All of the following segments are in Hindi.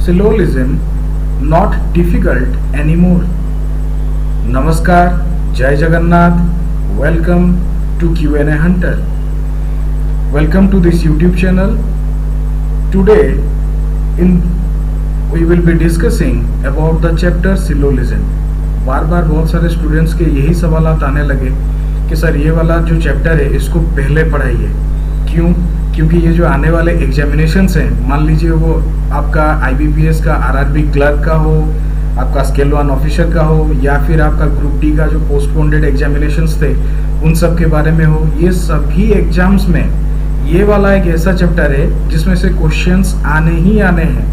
syllogism not difficult anymore. Namaskar, Jai Jagannath, welcome to Q&A Hunter. Welcome to this YouTube channel. Today we will be discussing about the chapter syllogism. बार बार बहुत सारे स्टूडेंट्स के यही सवालात आने लगे कि सर ये वाला जो चैप्टर है इसको पहले पढ़ाइए। क्यों? क्योंकि ये जो आने वाले एग्जामिनेशंस हैं, मान लीजिए वो आपका IBPS का RRB क्लर्क का हो, आपका स्केल 1 ऑफिसर का हो, या फिर आपका ग्रुप डी का जो पोस्टपोन्डेड एग्जामिनेशंस थे उन सब के बारे में हो, ये सभी एग्जाम्स में ये वाला एक ऐसा चैप्टर है जिसमें से क्वेश्चंस आने ही आने हैं।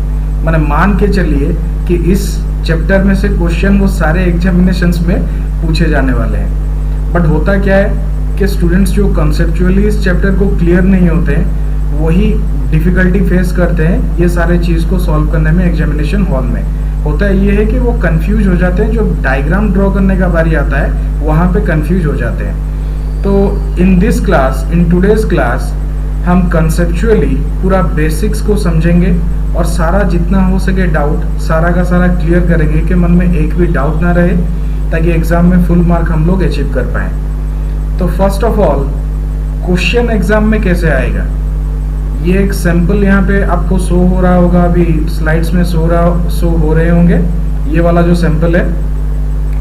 मैंने मान के चलिए कि इस चैप्टर में से क्वेश्चन वो सारे एग्जामिनेशंस में पूछे जाने वाले हैं। बट होता क्या है कि स्टूडेंट्स जो कंसेप्चुअली इस चैप्टर को क्लियर नहीं होते हैं वही डिफिकल्टी फेस करते हैं ये सारे चीज़ को सॉल्व करने में एग्जामिनेशन हॉल में। होता है ये है कि वो कंफ्यूज हो जाते हैं, जो डायग्राम ड्रॉ करने का बारी आता है वहाँ पे कंफ्यूज हो जाते हैं। तो in this class, in today's class, हम कंसेप्चुअली पूरा बेसिक्स को समझेंगे और सारा जितना हो सके डाउट सारा का सारा क्लियर करेंगे कि मन में एक भी डाउट ना रहे, ताकि एग्जाम में फुल मार्क हम लोग अचीव कर पाएँ। तो first of all, question exam में कैसे आएगा, ये एक सैंपल यहाँ पे आपको शो हो रहा होगा, अभी स्लाइड्स में शो हो रहे होंगे। ये वाला जो सैंपल है,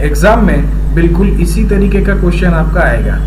एग्जाम में बिल्कुल इसी तरीके का क्वेश्चन आपका आएगा।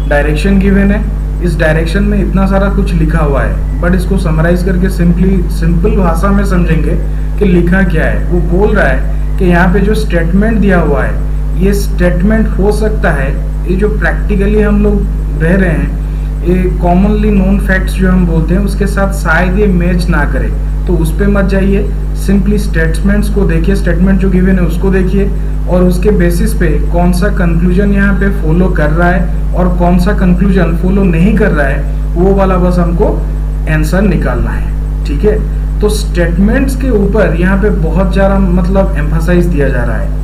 डायरेक्शन गिवन है, इस डायरेक्शन में इतना सारा कुछ लिखा हुआ है, बट इसको समराइज करके सिंपल भाषा में समझेंगे कि लिखा क्या है। वो बोल रहा है कि यहाँ पे जो स्टेटमेंट दिया हुआ है, ये स्टेटमेंट हो सकता है, ये जो प्रैक्टिकली हम लोग रह रहे हैं, ये कॉमनली नोन फैक्ट्स जो हम बोलते हैं उसके साथ शायद ये मैच ना करे, तो उस पर मत जाइए। सिंपली स्टेटमेंट्स को देखिए, स्टेटमेंट जो गिवन है उसको देखिए और उसके बेसिस पे कौन सा कंक्लूजन यहाँ पे फॉलो कर रहा है और कौन सा कंक्लूजन फॉलो नहीं कर रहा है, वो वाला बस हमको आंसर निकालना है। ठीक है, तो स्टेटमेंट्स के ऊपर यहाँ पे बहुत ज़्यादा मतलब एम्फसाइज दिया जा रहा है।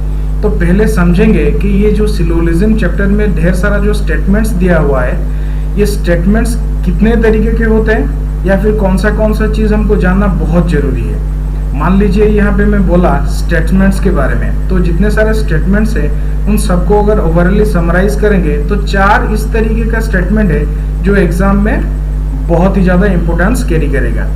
तो पहले समझेंगे कि ये जो सिलोजिज्म चैप्टर में ढेर सारा जो स्टेटमेंट्स दिया हुआ है, ये स्टेटमेंट्स कितने तरीके के होते हैं या फिर कौन सा चीज़ हमको जानना बहुत जरूरी है। मान लीजिए यहाँ पे मैं बोला स्टेटमेंट्स के बारे में, तो जितने सारे स्टेटमेंट्स हैं उन सबको अगर ओवरऑली समराइज करेंगे तो 4 इस तरीके का स्टेटमेंट है जो एग्जाम में बहुत ही ज़्यादा इंपॉर्टेंस कैरी करेगा।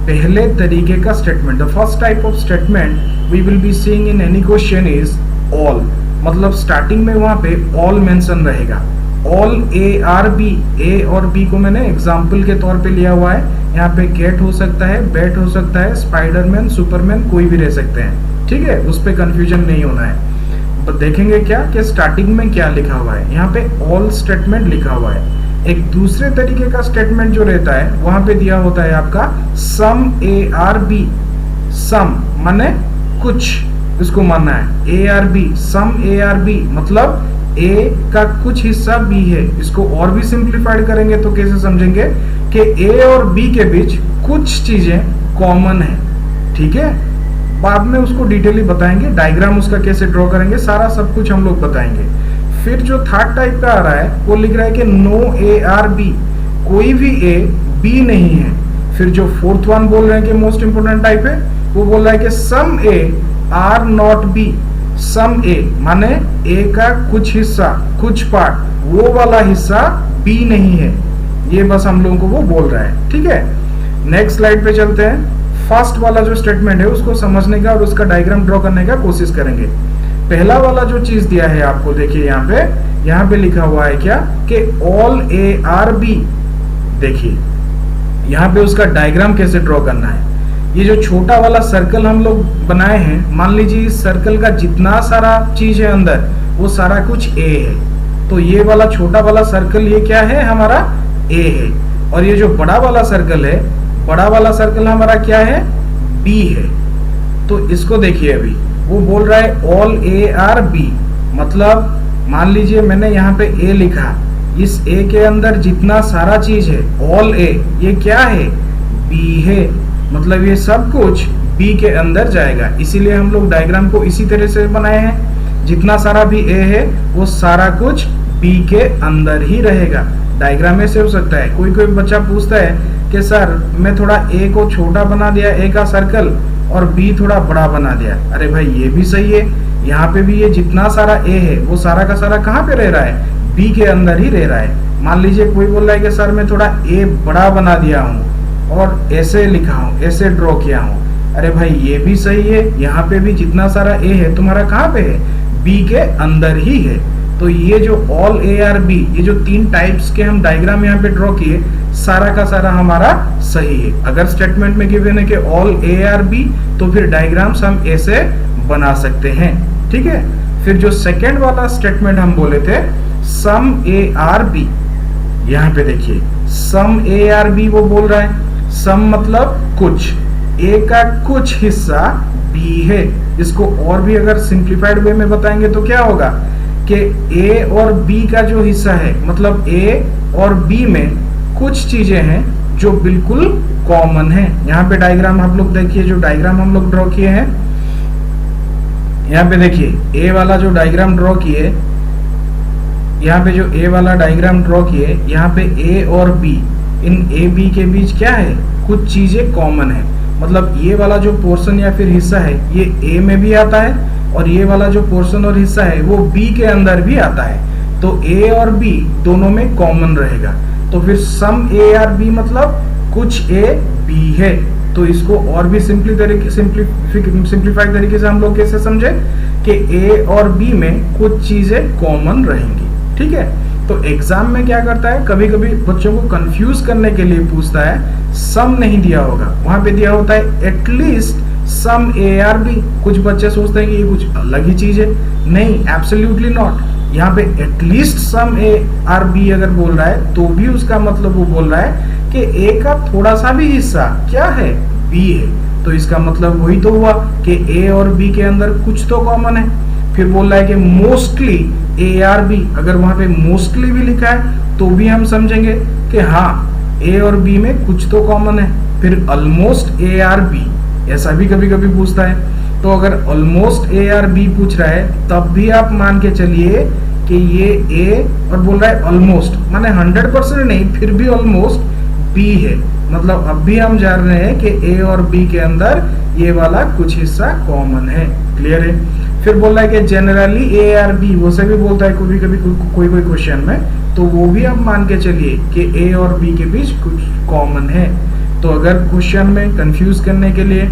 पहले तरीके का statement, the first type of statement we will be seeing in any question is all. मतलब स्टार्टिंग में वहाँ पे ऑल मेंशन रहेगा। ऑल ARB, A और B को मैंने एग्जाम्पल के तौर पे लिया हुआ है। यहाँ पे कैट हो सकता है, बैट हो सकता है, स्पाइडरमैन, सुपरमैन, कोई भी रह सकते हैं। ठीक है, उस पर कंफ्यूजन नहीं होना है। तो देखेंगे क्या कि स्टार्टिंग में क्या लिखा हुआ है, यहाँ पे ऑल स्टेटमेंट लिखा हुआ है। एक दूसरे तरीके का स्टेटमेंट जो रहता है वहां पे दिया होता है आपका सम ARB। सम माने कुछ, इसको मानना है। ARB, सम ARB मतलब A का कुछ हिस्सा B है। इसको और भी सिंप्लीफाइड करेंगे तो कैसे समझेंगे कि A और B के बीच कुछ चीजें कॉमन है। ठीक है, बाद में उसको डिटेली बताएंगे, डायग्राम उसका कैसे ड्रॉ करेंगे, सारा सब कुछ हम लोग बताएंगे। फिर जो थर्ड टाइप का आ रहा है वो लिख रहा है कि नो ARB, कोई भी A B नहीं है। फिर जो फोर्थ वन बोल रहे हैं कि मोस्ट इंपोर्टेंट टाइप है, वो बोल रहा है कि some A are not B। Some A माने A का कुछ हिस्सा, कुछ पार्ट, वो वाला हिस्सा B नहीं है। ये बस हम लोगों को वो बोल रहा है। ठीक है, नेक्स्ट स्लाइड पे चलते हैं। फर्स्ट वाला जो स्टेटमेंट है उसको समझने का और उसका डायग्राम ड्रॉ करने का कोशिश करेंगे। पहला वाला जो चीज दिया है आपको, देखिए यहाँ पे लिखा हुआ है क्या कि ऑल ARB। देखिए यहाँ पे उसका डायग्राम कैसे ड्रॉ करना है। ये जो छोटा वाला सर्कल हम लोग बनाए हैं, मान लीजिए इस सर्कल का जितना सारा चीज है अंदर वो सारा कुछ A है। तो ये वाला छोटा वाला सर्कल ये क्या है, हमारा A है। और ये जो बड़ा वाला सर्कल है, बड़ा वाला सर्कल हमारा क्या है, B है। तो इसको देखिए, अभी वो बोल रहा है ऑल ARB, मतलब मान लीजिए मैंने यहाँ पे A लिखा, इस A के अंदर जितना सारा चीज है ऑल A, ये क्या है, B है। मतलब ये सब कुछ B के अंदर जाएगा। इसीलिए हम लोग डायग्राम को इसी तरह से बनाए हैं, जितना सारा भी A है वो सारा कुछ B के अंदर ही रहेगा। डायग्राम में से हो सकता है कोई बच्चा पूछता है कि सर मैं थोड़ा A को छोटा बना दिया, A का सर्कल, और बी थोड़ा बड़ा बना दिया। अरे भाई ये भी सही है, यहाँ पे भी ये जितना सारा ए है वो सारा का सारा कहाँ पे रह रहा है, बी के अंदर ही रह रहा है। मान लीजिए कोई बोल रहा है कि सर मैं थोड़ा ए बड़ा बना दिया हूँ और ऐसे लिखा हूँ, ऐसे ड्रॉ किया हूँ। अरे भाई ये भी सही है, यहाँ पे भी जितना सारा ए है तुम्हारा कहाँ पे है, बी के अंदर ही है। तो ये जो ऑल ए आर बी, ये जो 3 टाइप्स के हम डायग्राम यहाँ पे ड्रॉ किए, सारा का सारा हमारा सही है। अगर स्टेटमेंट में गिवन है कि ऑल ए आर बी, तो फिर डायग्राम्स हम ऐसे बना सकते हैं। ठीक है, फिर जो सेकेंड वाला स्टेटमेंट हम बोले थे, सम ए आर बी, यहाँ पे देखिए सम ए आर बी वो बोल रहा है, सम मतलब कुछ, ए का कुछ हिस्सा बी है। इसको और भी अगर सिंप्लीफाइड वे में बताएंगे तो क्या होगा कि ए और बी का जो हिस्सा है, मतलब ए और बी में कुछ चीजें हैं जो बिल्कुल कॉमन है। यहाँ पे डायग्राम आप लोग देखिए, जो डायग्राम हम लोग ड्रॉ किए हैं, यहाँ पे देखिए ए वाला जो डायग्राम ड्रॉ किए, यहाँ पे जो ए वाला डायग्राम ड्रॉ किए, यहाँ पे ए और बी, इन ए बी के बीच क्या है, कुछ चीजें कॉमन है। मतलब ये वाला जो पोर्शन या फिर हिस्सा है ये ए में भी आता है, और ये वाला जो पोर्शन और हिस्सा है वो बी के अंदर भी आता है। तो ए और बी दोनों में कॉमन रहेगा। तो फिर सम ए आर बी मतलब कुछ ए बी है। तो इसको और भी सिंप्लीफाइड तरीके से हम लोग कैसे समझे कि ए और बी में कुछ चीजें कॉमन रहेंगी। ठीक है, तो एग्जाम में क्या करता है, कभी कभी बच्चों को कंफ्यूज करने के लिए पूछता है, सम नहीं दिया होगा, वहां पे दिया होता है at least some A are B. कुछ बच्चे सोचते हैं कि ये कुछ अलग ही चीज है। नहीं, एब्सोल्युटली नॉट। यहाँ पे at least some A are B अगर बोल रहा है तो भी उसका मतलब वो बोल रहा है कि ए का थोड़ा सा भी हिस्सा क्या है, बी है। तो इसका मतलब वही तो हुआ कि ए और बी के अंदर कुछ तो कॉमन है। फिर बोल रहा है कि मोस्टली ए आर बी, अगर वहां पे मोस्टली भी लिखा है तो भी हम समझेंगे कि हाँ ए और बी में कुछ तो कॉमन है। फिर ऑलमोस्ट ए आर बी, ऐसा भी कभी कभी पूछता है। तो अगर ऑलमोस्ट ए आर बी पूछ रहा है तब भी आप मान के चलिए कि ये ए और बोल रहा है ऑलमोस्ट, माने 100% नहीं, फिर भी ऑलमोस्ट बी है। मतलब अब भी हम जान रहे हैं कि ए और बी के अंदर ये वाला कुछ हिस्सा कॉमन है। क्लियर है। फिर बोल रहा है कि जनरली ए आर बी, वो से भी बोलता है कभी कभी कोई क्वेश्चन में, तो वो भी आप मान के चलिए कि ए और बी के बीच कुछ कॉमन है। तो अगर क्वेश्चन में कंफ्यूज करने के लिए,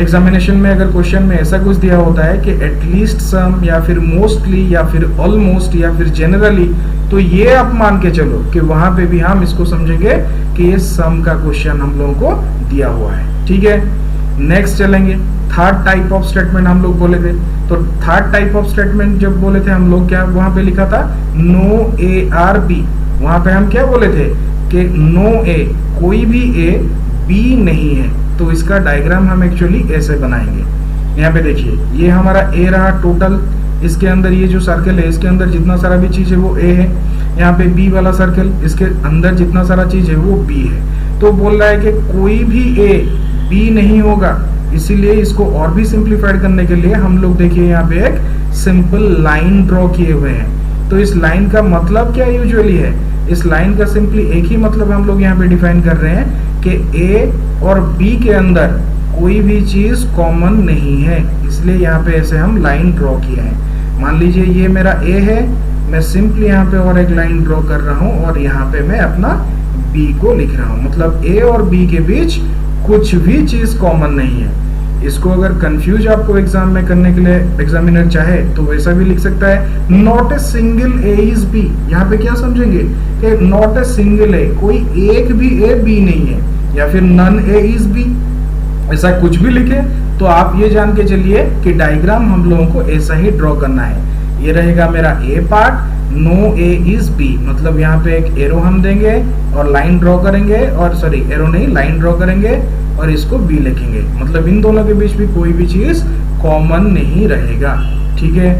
एग्जामिनेशन में अगर क्वेश्चन में ऐसा कुछ दिया होता है कि एटलीस्ट सम या फिर मोस्टली या फिर ऑलमोस्ट या फिर जनरली, तो ये आप मान के चलो कि वहां पे भी हम इसको समझेंगे कि ये सम का क्वेश्चन हम लोगों को दिया हुआ है। ठीक है, नेक्स्ट चलेंगे। थर्ड टाइप ऑफ स्टेटमेंट हम लोग बोले थे, तो थर्ड टाइप ऑफ स्टेटमेंट जब बोले थे हम लोग, क्या वहां पे लिखा था, नो ए आर बी। वहां पे हम क्या बोले थे कि नो ए, कोई भी ए बी नहीं है। तो इसका डायग्राम हम एक्चुअली ऐसे बनाएंगे। यहाँ पे देखिए ये हमारा ए रहा टोटल, इसके अंदर ये जो सर्कल है इसके अंदर जितना सारा भी चीज है वो ए है। यहाँ पे बी वाला सर्कल, इसके अंदर जितना सारा चीज है वो बी है। तो बोल रहा है कि कोई भी ए बी नहीं होगा, इसीलिए इसको और भी सिंप्लीफाइड करने के लिए हम लोग देखिए यहाँ पे एक सिंपल लाइन ड्रॉ किए हुए हैं। तो इस लाइन का मतलब क्या यूजुअली है, इस लाइन का सिंपली एक ही मतलब हम लोग यहाँ पे डिफाइन कर रहे हैं कि ए और बी के अंदर कोई भी चीज कॉमन नहीं है, इसलिए यहाँ पे ऐसे हम लाइन ड्रॉ किए हैं। मान लीजिए ये मेरा ए है, मैं सिंपली यहाँ पे और एक लाइन ड्रॉ कर रहा हूँ और यहाँ पे मैं अपना बी को लिख रहा हूँ। मतलब ए और बी के बीच कुछ भी चीज कॉमन नहीं है। इसको अगर कंफ्यूज आपको एग्जाम में करने के लिए एग्जामिनर चाहे तो वैसा भी लिख सकता है, not a single A is B. यहाँ पे क्या समझेंगे कि नॉट ए सिंगल ए, कोई एक भी ए बी नहीं है, या फिर नन ए इज बी, ऐसा कुछ भी लिखे तो आप ये जान के चलिए कि डायग्राम हम लोगों को ऐसा ही ड्रॉ करना है। ये रहेगा मेरा A part, no A is B, मतलब यहाँ पे एक एरो हम देंगे और लाइन ड्रॉ करेंगे, और सॉरी एरो नहीं लाइन ड्रॉ करेंगे और इसको बी लिखेंगे। मतलब इन दोनों के बीच भी कोई भी चीज कॉमन नहीं रहेगा। ठीक है,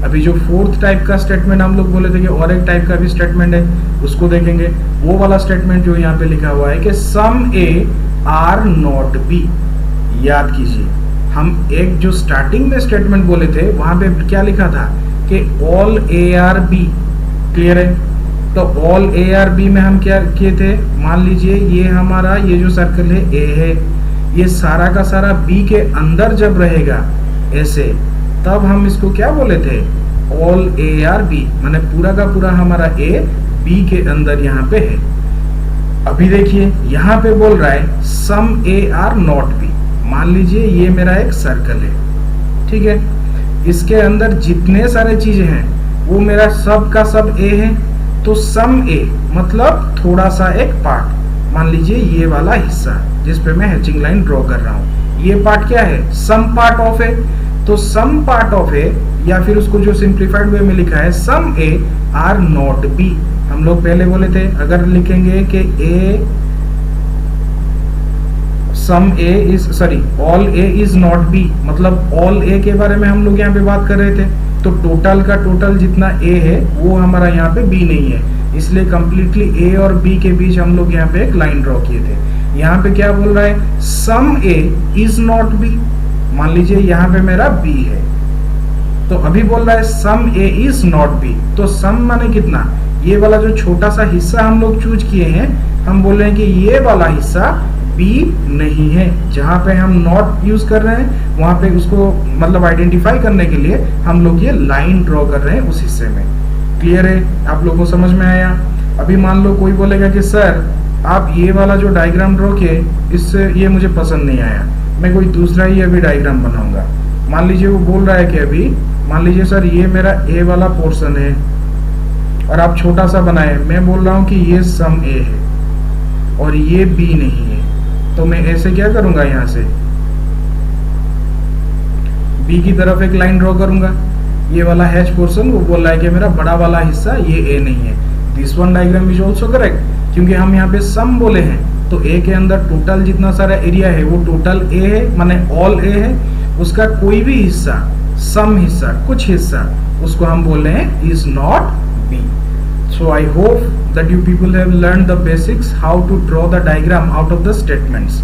अभी जो फोर्थ टाइप का स्टेटमेंट हम लोग बोले थे कि और एक टाइप का भी स्टेटमेंट है, उसको देखेंगे। वो वाला स्टेटमेंट जो यहाँ पे लिखा हुआ है कि सम ए आर नॉट बी। याद कीजिए, हम एक जो स्टार्टिंग में स्टेटमेंट बोले थे वहां पे क्या लिखा था कि all A are B. Clear है, तो ऑल ए आर बी में हम क्या किए थे, मान लीजिए ये हमारा ये जो सर्कल है ए है, ये सारा का सारा बी के अंदर जब रहेगा ऐसे, तब हम इसको क्या बोले थे, ऑल ए आर बी, माने पूरा का पूरा हमारा ए बी के अंदर यहाँ पे है। अभी देखिए यहाँ पे बोल रहा है some A are not B. मान लीजिए ये मेरा एक सर्कल है, ठीक है, इसके अंदर जितने सारे चीजें हैं वो मेरा सब का सब ए है, तो सम ए मतलब थोड़ा सा एक पार्ट, मान लीजिए ये वाला हिस्सा जिस पे मैं हैचिंग लाइन ड्रॉ कर रहा हूँ, ये पार्ट क्या है, सम पार्ट ऑफ ए। तो सम पार्ट ऑफ ए, या फिर उसको जो सिंप्लीफाइड वे में लिखा है some A are not B. हम लोग पहले बोले थे अगर लिखेंगे कि A some A is sorry all A is not B, मतलब ऑल ए के बारे में हम लोग यहाँ पे बात कर रहे थे, तो टोटल का टोटल जितना ए है वो हमारा यहाँ पे बी नहीं है, इसलिए कंप्लीटली ए और बी के बीच हम लोग यहाँ पे एक लाइन ड्रॉ किए थे। यहाँ पे क्या बोल रहा है, some A is not B. मान लीजिए यहाँ पे मेरा बी है, तो अभी बोल रहा है some A is not B, तो सम माने कितना, ये वाला जो छोटा सा हिस्सा हम लोग चूज किए हैं, हम बोल रहे हैं कि ये वाला हिस्सा बी नहीं है। जहां पे हम नॉट यूज कर रहे हैं वहां पे उसको मतलब आइडेंटिफाई करने के लिए हम लोग ये लाइन ड्रॉ कर रहे हैं उस हिस्से में। क्लियर है, आप लोगों को समझ में आया। अभी मान लो कोई बोलेगा कि सर आप ये वाला जो डायग्राम ड्रॉ किए इससे ये मुझे पसंद नहीं आया, मैं कोई दूसरा ही अभी डायग्राम बनाऊंगा। मान लीजिए वो बोल रहा है कि अभी मान लीजिए सर ये मेरा ए वाला पोर्शन है और आप छोटा सा बनाए, मैं बोल रहा हूँ कि ये सम ए है और ये बी नहीं है, तो मैं ऐसे क्या करूंगा, यहाँ से बी की तरफ एक लाइन ड्रॉ करूंगा। ये वाला हैच पोर्शन वो बोल रहा है कि मेरा बड़ा वाला हिस्सा ये ए नहीं है। This one diagram is also correct, क्योंकि हम यहाँ पे सम बोले हैं, तो ए के अंदर टोटल जितना सारा एरिया है वो टोटल ए है, माने ऑल ए है, उसका कोई भी हिस्सा, सम हिस्सा, कुछ हिस्सा, उसको हम बोल रहे हैं is not B. So I hope that you people have learned the basics how to draw the diagram out of the statements.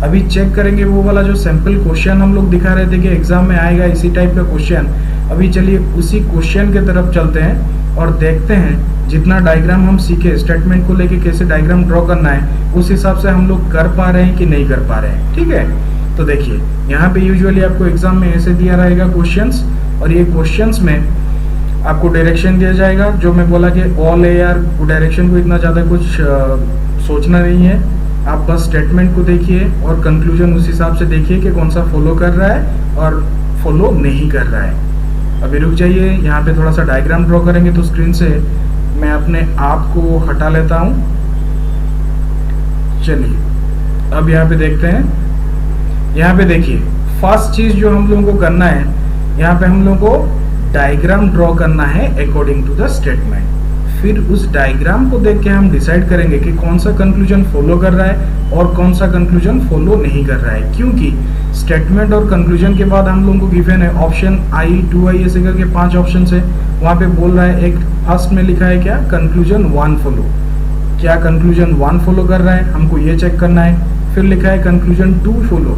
अभी चेक करेंगे वो वाला जो सैंपल क्वेश्चन हम लोग दिखा रहे थे कि एग्जाम में आएगा इसी टाइप का क्वेश्चन। अभी चलिए उसी क्वेश्चन के तरफ चलते हैं और देखते हैं जितना डायग्राम हम सीखे स्टेटमेंट को लेके कैसे डायग्राम ड्रॉ करना है, उस हिसाब से हम लोग कर पा रहे हैं कि नहीं कर पा रहे हैं। ठीक है, तो देखिए यहाँ पे यूजुअली आपको एग्जाम में ऐसे दिया रहेगा क्वेश्चंस, और ये क्वेश्चंस में आपको डायरेक्शन दिया जाएगा। जो मैं बोला कि ऑल ए आर डायरेक्शन को इतना ज़्यादा कुछ सोचना नहीं है, आप बस स्टेटमेंट को देखिए और कंक्लूजन उस हिसाब से देखिए कि कौन सा फॉलो कर रहा है और फॉलो नहीं कर रहा है। अभी रुक जाइए, यहाँ पे थोड़ा सा डायग्राम ड्रॉ करेंगे तो स्क्रीन से मैं अपने आप को हटा लेता हूँ। चलिए अब यहाँ पे देखते हैं। यहाँ पे देखिए फर्स्ट चीज जो हम लोगों को करना है, यहाँ पे हम लोगों को डायग्राम ड्रॉ करना है अकॉर्डिंग टू द स्टेटमेंट। फिर उस डायग्राम को देख के हम डिसाइड करेंगे कि कौन सा कंक्लूजन फॉलो कर रहा है और कौन सा कंक्लूजन फॉलो नहीं कर रहा है, क्योंकि स्टेटमेंट और कंक्लूजन के बाद हम लोगों को गिवन है ऑप्शन आई 2i ऐसे करके 5 ऑप्शन है। वहां पे बोल रहा है, एक फर्स्ट में लिखा है क्या, कंक्लूजन 1 फॉलो। क्या कंक्लूजन 1 फॉलो कर रहा है, हमको ये चेक करना है। फिर लिखा है कंक्लूजन 2 फॉलो,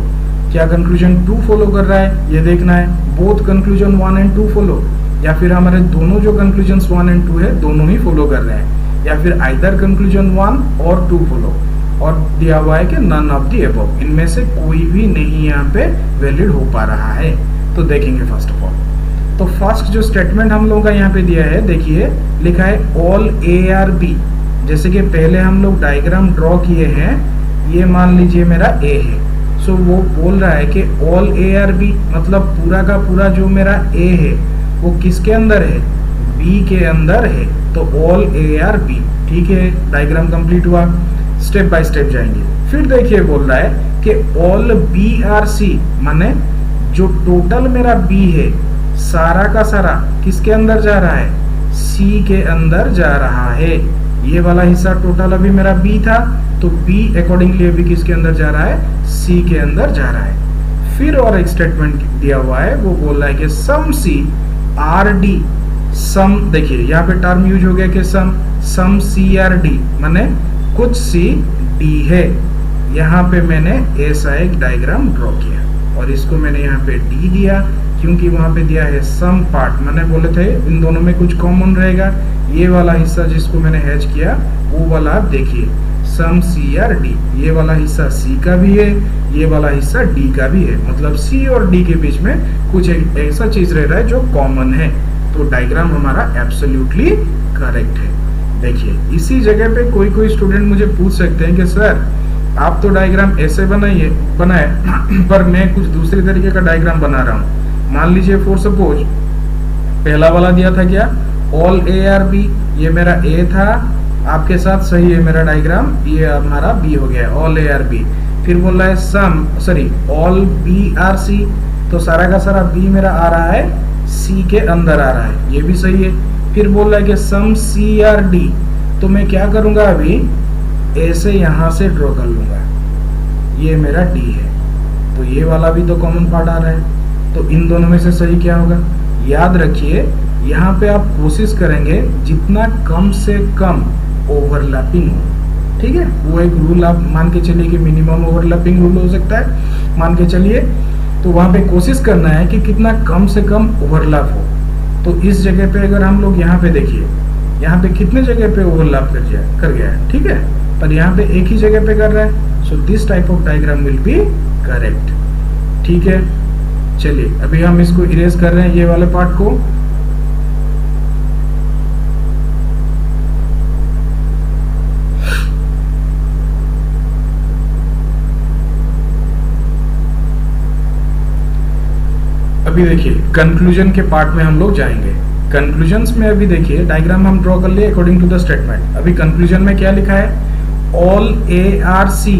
क्या कंक्लूजन 2 फॉलो कर रहा है ये देखना है। बोथ कंक्लूजन 1 एंड 2 फॉलो, या फिर हमारे दोनों जो कंक्लूजन 1 एंड 2 है दोनों ही फॉलो कर रहे हैं, या फिर आइदर कंक्लूजन 1 और 2 फॉलो, और दिया हुआ है कि नन ऑफ द अबव, इनमें से कोई भी नहीं यहाँ पे वैलिड हो पा रहा है। तो देखेंगे फर्स्ट ऑफ ऑल, तो फर्स्ट जो स्टेटमेंट हम लोगों का यहाँ पे दिया है, देखिए लिखा है ऑल ए आर बी। जैसे कि पहले हम लोग डायग्राम ड्रॉ किए हैं, ये मान लीजिए मेरा ए है, सो वो बोल रहा है कि ऑल ए आर बी मतलब पूरा का पूरा जो मेरा ए है वो किसके अंदर है, बी के अंदर है, तो ऑल ए आर बी। ठीक है, डायग्राम कंप्लीट हुआ। स्टेप बाय स्टेप जाएंगे। फिर देखिए बोल रहा है कि ऑल बी आर सी, माने जो टोटल मेरा बी है सारा का सारा किसके अंदर जा रहा है, सी के अंदर जा रहा है। ये वाला हिस्सा टोटल अभी मेरा बी था, तो बी अकॉर्डिंगली अभी किसके अंदर जा रहा है, सी के अंदर जा रहा है। फिर और एक स्टेटमेंट दिया हुआ है, वो बोल रहा है कि सम सी आर डी। सम देखिए यहाँ पे टर्म यूज हो गया कि सम सी आर डी, माने कुछ सी डी है। यहाँ पे मैंने ऐसा एक डायग्राम ड्रॉ किया और इसको मैंने यहाँ पे डी दिया, क्योंकि वहां पे दिया है सम पार्ट। मैंने बोले थे इन दोनों में कुछ कॉमन रहेगा। ये वाला हिस्सा जिसको मैंने हैच किया वो वाला आप देखिए, सम सी आर डी, ये वाला हिस्सा सी का भी है, ये वाला हिस्सा डी का भी है, मतलब सी और डी के बीच में कुछ ऐसा चीज रह रहा है जो कॉमन है, तो डायग्राम हमारा एब्सोल्युटली करेक्ट है। देखिए इसी जगह पे कोई कोई स्टूडेंट मुझे पूछ सकते हैं कि सर आप तो डायग्राम ऐसे बनाए पर मैं कुछ दूसरी तरीके का डायग्राम बना रहा हूँ। मान लीजिए फॉर सपोज पहला वाला दिया था क्या, ऑल ए आर बी, ये मेरा ए था, आपके साथ सही है मेरा डायग्राम, ये हमारा बी हो गया, ऑल ए आर बी। फिर बोल रहा है ऑल बी आर सी, तो सारा का सारा बी मेरा आ रहा है सी के अंदर आ रहा है, ये भी सही है। फिर बोल रहा है कि सम सी आर डी, तो मैं क्या करूंगा अभी ए से यहां से ड्रॉ कर लूंगा, ये मेरा डी है, तो ये वाला भी तो कॉमन पार्ट आ रहा है, तो इन दोनों में से सही क्या होगा। याद रखिए यहाँ पे आप कोशिश करेंगे जितना कम से कम ओवरलैपिंग हो, ठीक है, वो एक रूल आप मान के चलिए कि मिनिमम ओवरलैपिंग रूल हो सकता है, मान के चलिए, तो वहां पे कोशिश करना है कि कितना कम से कम ओवरलैप हो। तो इस जगह पे अगर हम लोग यहाँ पे देखिए, यहाँ पे कितने जगह पे ओवरलैप कर गया है, ठीक है, पर यहाँ पे एक ही जगह पे कर रहा है, so this type of diagram will be correct, ठीक है। चलिए अभी हम इसको इरेज कर रहे हैं ये वाले पार्ट को। अभी देखिए कंक्लूजन के पार्ट में हम लोग जाएंगे। कंक्लूजन्स में अभी देखिए डायग्राम हम ड्रॉ कर लिए अकॉर्डिंग टू द स्टेटमेंट। अभी कंक्लूजन में क्या लिखा है, ऑल ए आर सी।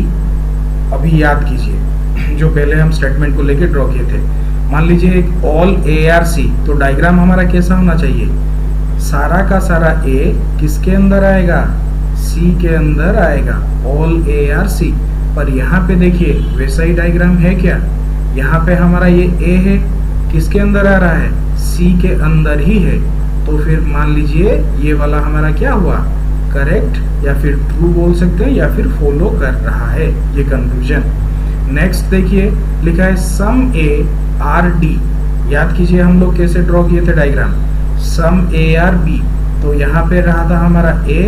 अभी याद कीजिए जो पहले हम स्टेटमेंट को लेके ड्रॉ किए थे, मान लीजिए एक ऑल ए आर सी, तो डायग्राम हमारा कैसा होना चाहिए, सारा का सारा ए किसके अंदर आएगा, सी के अंदर आएगा, ऑल ए आर सी। पर यहाँ पे देखिए वैसा ही डायग्राम है क्या, यहाँ पे हमारा ये ए है, किसके अंदर आ रहा है, सी के अंदर ही है, तो फिर मान लीजिए ये वाला हमारा क्या हुआ, करेक्ट, या फिर ट्रू बोल सकते हैं, या फिर फॉलो कर रहा है, ये कंक्लूजन। नेक्स्ट देखिए लिखा है सम ए आर डी। याद कीजिए हम लोग कैसे ड्रॉ किए थे diagram, some A are B, तो यहाँ पे रहा था हमारा ए,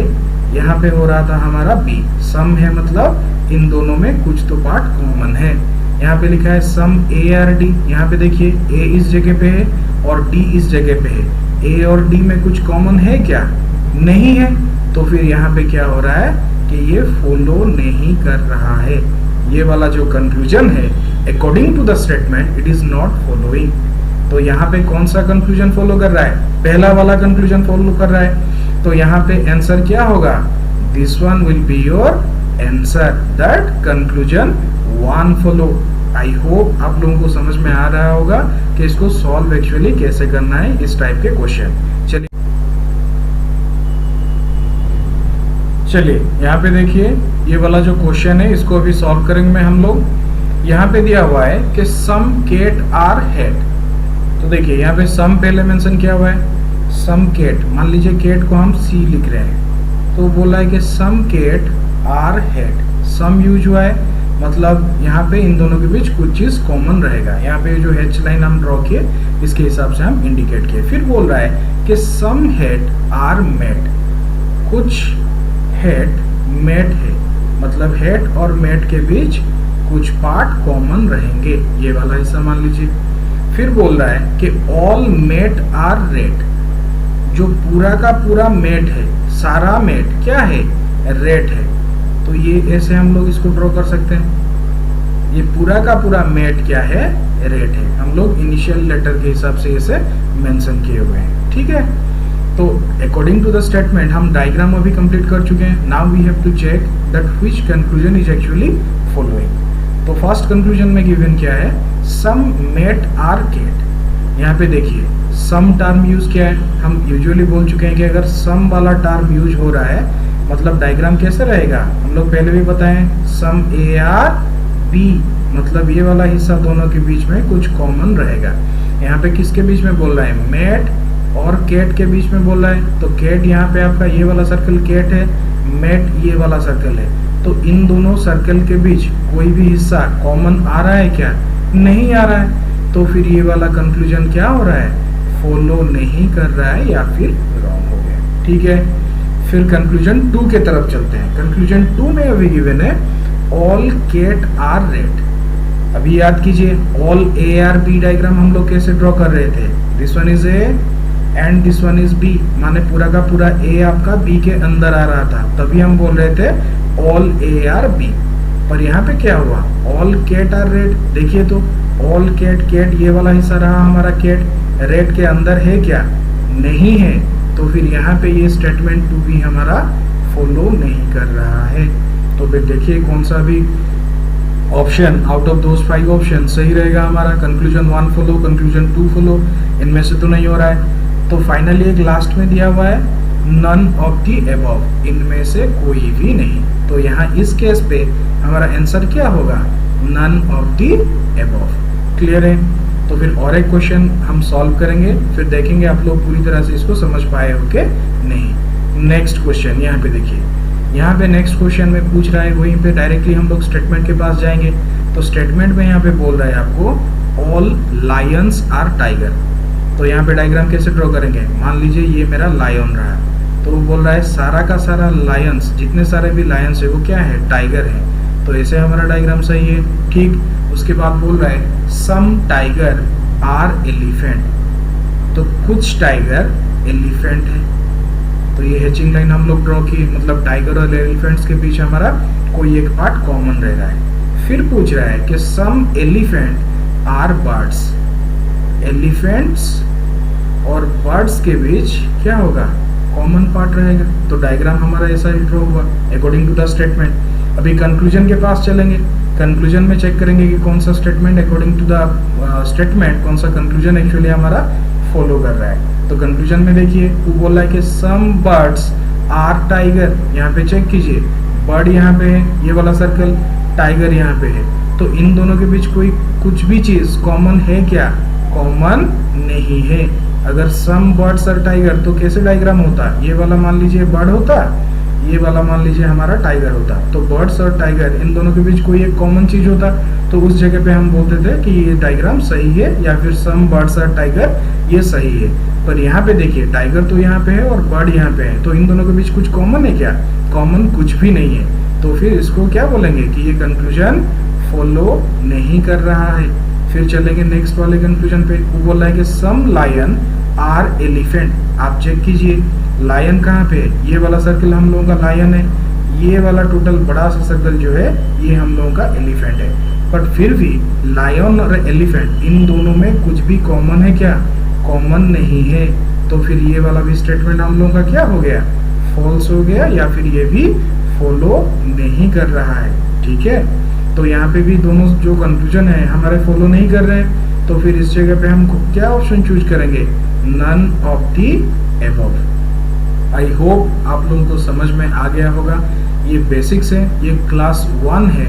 यहाँ पे हो रहा था हमारा बी। सम है मतलब इन दोनों में कुछ तो पार्ट कॉमन है। यहाँ पे लिखा है सम ए आर डी, यहाँ पे देखिए ए इस जगह पे है और डी इस जगह पे है, ए और डी में कुछ कॉमन है क्या, नहीं है, तो फिर यहाँ पे क्या हो रहा है कि ये फॉलो नहीं कर रहा है, ये वाला जो कंक्लूजन है according to the statement it is not following. तो यहाँ पे कौन सा कंक्लूजन फॉलो कर रहा है, पहला वाला कंक्लूजन फॉलो कर रहा है, तो यहाँ पे आंसर क्या होगा, this one will be your answer, that conclusion one follow. I hope आप लोगों को समझ में आ रहा होगा कि इसको सॉल्व एक्चुअली कैसे करना है, इस टाइप के क्वेश्चन। चलिए यहाँ पे देखिए ये वाला जो क्वेश्चन है इसको अभी सॉल्व करेंगे हम लोग। यहाँ पे दिया हुआ है कि सम केट आर हेड, तो देखिए यहाँ पे सम पहले मेंशन किया हुआ है, सम केट, मान लीजिए केट को हम सी लिख रहे हैं, तो बोला है कि some cat are head, some use हुआ है, मतलब यहाँ पे इन दोनों के बीच कुछ चीज कॉमन रहेगा। यहाँ पे जो एच लाइन हम ड्रॉ किए इसके हिसाब से हम इंडिकेट किए। फिर बोल रहा है कि सम हेड आर मेट, कुछ हेड मेट है, मतलब हेड और मेट के बीच कुछ पार्ट कॉमन रहेंगे, ये वाला हिस्सा मान लीजिए। फिर बोल रहा है कि ऑल मेट आर रेड, जो पूरा का पूरा मेट है, सारा मेट क्या है, रेड है, तो ये ऐसे हम लोग इसको ड्रॉ कर सकते हैं, ये पूरा का पूरा मेट क्या है, रेड है, हम लोग इनिशियल लेटर के हिसाब से इसे मेंशन किए हुए हैं, ठीक है। तो अकॉर्डिंग टू द स्टेटमेंट हम डायग्राम अभी कंप्लीट कर चुके हैं। Now we have to check that which conclusion is actually following. तो फर्स्ट कंक्लूजन में गिवन क्या है, सम मेट आर केट। यहाँ पे देखिए सम टर्म यूज किया है, हम यूजुअली बोल चुके हैं कि अगर सम वाला टर्म यूज हो रहा है मतलब डायग्राम कैसे रहेगा, हम लोग पहले भी बताएं, सम ए आर बी, मतलब ये वाला हिस्सा दोनों के बीच में कुछ कॉमन रहेगा। यहाँ पे किसके बीच में बोल रहा है, मेट और केट के बीच में बोल रहा है, तो केट यहाँ पे आपका ये वाला सर्कल केट है, मेट ये वाला सर्कल है, तो इन दोनों सर्कल के बीच कोई भी हिस्सा कॉमन आ रहा है क्या, नहीं आ रहा है, तो फिर ये वाला कंक्लूजन क्या हो रहा है, फॉलो नहीं कर रहा है या फिर रॉन्ग हो गया, ठीक है। फिर कंक्लूजन 2 के तरफ चलते हैं। कंक्लूजन 2 में अभी गिवन है ऑल कैट आर रेड। अभी याद कीजिए all A are B diagram हम लोग कैसे ड्रॉ कर रहे थे, this one is A and this one is B, माने पूरा का पूरा ए आपका बी के अंदर आ रहा था, तभी हम बोल रहे थे ऑल ए आर बी। पर यहाँ पे क्या हुआ, ऑल कैट आर रेड। देखिए तो ऑल कैट, कैट ये वाला हिस्सा रहा हमारा कैट, रेड के अंदर है क्या, नहीं है, तो फिर यहाँ पे ये स्टेटमेंट 2 भी हमारा फॉलो नहीं कर रहा है। तो फिर देखिए कौन सा भी option out of those 5 option सही रहेगा हमारा। कंक्लूजन 1 फॉलो, कंक्लूजन 2 फॉलो, इनमें से तो नहीं हो रहा है। तो फाइनली एक लास्ट में दिया हुआ है नन ऑफ दी अबव, इनमें से कोई भी नहीं। तो यहाँ इस केस पे हमारा आंसर क्या होगा, none of the above. Clear है। तो फिर और एक क्वेश्चन हम सॉल्व करेंगे, फिर देखेंगे आप लोग पूरी तरह से इसको समझ पाए हो के नहीं। नेक्स्ट क्वेश्चन यहाँ पे देखिए, यहाँ पे नेक्स्ट क्वेश्चन में पूछ रहा है, वहीं पे डायरेक्टली हम लोग स्टेटमेंट के पास जाएंगे। तो स्टेटमेंट में यहाँ पे बोल रहा है आपको ऑल लायंस आर टाइगर। तो यहाँ पे डायग्राम कैसे ड्रॉ करेंगे, मान लीजिए ये मेरा लायन रहा, तो वो बोल रहा है सारा का सारा लायंस, जितने सारे भी लायंस है वो क्या है, टाइगर है। तो ऐसे हमारा डायग्राम सही है, ठीक। उसके बाद बोल रहा है सम टाइगर आर एलिफेंट, तो कुछ टाइगर एलिफेंट है। तो ये हैचिंग लाइन हम लोग ड्रॉ की, मतलब टाइगर और एलिफेंट्स के बीच हमारा कोई एक पार्ट कॉमन रह रहा है। फिर पूछ रहा है कि सम एलिफेंट आर बर्ड्स, एलिफेंट्स और बर्ड्स के बीच क्या होगा, कॉमन पार्ट रहेगा। तो डायग्राम हमारा ऐसा ही ड्रॉ हुआ अकॉर्डिंग टू द स्टेटमेंट। अभी कंक्लूजन के पास चलेंगे, कंक्लूजन में चेक करेंगे कि कौन सा statement according to the statement, कौन सा कंक्लूजन एक्चुअली हमारा फॉलो कर रहा है। तो कंक्लूजन में देखिए वो बोल रहा है कि सम बर्ड्स आर टाइगर, यहाँ पे चेक कीजिए बर्ड यहाँ पे है, ये वाला सर्कल, टाइगर यहाँ पे है। तो इन दोनों के बीच कोई कुछ भी चीज कॉमन है क्या, कॉमन नहीं है। अगर सम बर्ड्स आर टाइगर तो कैसे डायग्राम होता, ये वाला मान लीजिए बर्ड होता, ये वाला मान लीजिए हमारा टाइगर होता। तो बर्ड्स और टाइगर इन दोनों के बीच कोई एक कॉमन चीज होता, तो उस जगह पे हम बोलते थे कि ये डायग्राम सही है, या फिर सम बर्ड्स आर टाइगर ये सही है। पर यहाँ पे देखिए टाइगर तो यहाँ पे है और बर्ड यहाँ पे है, तो इन दोनों के बीच कुछ कॉमन है क्या, कॉमन कुछ भी नहीं है। तो फिर इसको क्या बोलेंगे कि ये कंक्लूजन फॉलो नहीं कर रहा है। फिर चलेंगे नेक्स्ट वाले कंक्लूजन पे, वो बोल रहा है कि सम लायन आर एलिफेंट। आप चेक कीजिए लायन कहाँ पे है, ये वाला सर्कल हम लोगों का लायन है, ये वाला टोटल बड़ा सा सर्कल जो है ये हम लोगों का एलिफेंट है। बट फिर भी लायन और एलिफेंट इन दोनों में कुछ भी कॉमन है क्या, कॉमन नहीं है। तो फिर ये वाला भी स्टेटमेंट हम लोगों का क्या हो गया, फॉल्स हो गया, या फिर ये भी फॉलो नहीं कर रहा है। ठीक है। तो यहाँ पे भी दोनों जो कंक्लूजन है हमारे फॉलो नहीं कर रहे हैं। तो फिर इस जगह पे हम क्या ऑप्शन चूज करेंगे, none of the above. I hope आप लोगों को समझ में आ गया होगा। ये बेसिक्स है, ये क्लास 1 है,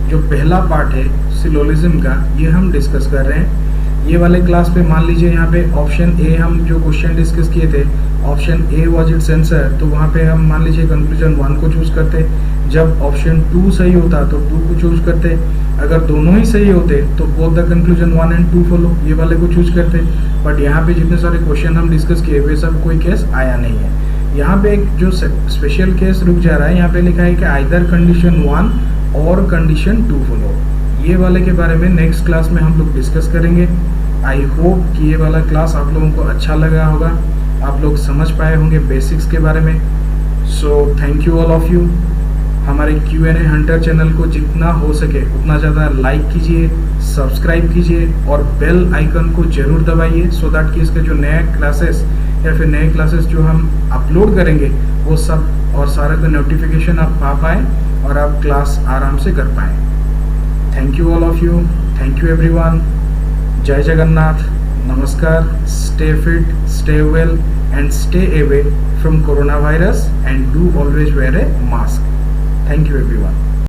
जो पहला पार्ट है सिलोजिज्म का, ये हम डिस्कस कर रहे हैं। ये वाले क्लास पे मान लीजिए यहाँ पे ऑप्शन ए हम जो क्वेश्चन डिस्कस किए थे, option A was it sensor, तो वहाँ पे हम मान लीजिए कंक्लूजन 1 को चूज करते। जब ऑप्शन 2 सही होता तो 2 को चूज करते। अगर दोनों ही सही होते तो both the conclusion 1 and 2 follow, ये वाले को चूज करते। बट यहाँ पे जितने सारे क्वेश्चन हम डिस्कस किए वे सब कोई केस आया नहीं है। यहाँ पे एक जो स्पेशल केस रुक जा रहा है, यहाँ पे लिखा है कि आइदर कंडीशन 1 और कंडीशन 2 फॉलो। ये वाले के बारे में नेक्स्ट क्लास में हम लोग डिस्कस करेंगे। आई होप कि ये वाला क्लास आप लोगों को अच्छा लगा होगा, आप लोग समझ पाए होंगे बेसिक्स के बारे में। So thank you all of you. हमारे Q&A हंटर चैनल को जितना हो सके उतना ज़्यादा लाइक कीजिए, सब्सक्राइब कीजिए और बेल आइकन को जरूर दबाइए, सो दैट कि इसके जो नए क्लासेस या फिर नए क्लासेस जो हम अपलोड करेंगे वो सब और सारे का नोटिफिकेशन आप पा पाएँ और आप क्लास आराम से कर पाएँ। Thank you all of you, thank you everyone. जय जगन्नाथ, नमस्कार, stay fit, stay well and stay away from coronavirus and do always wear a mask. Thank you everyone.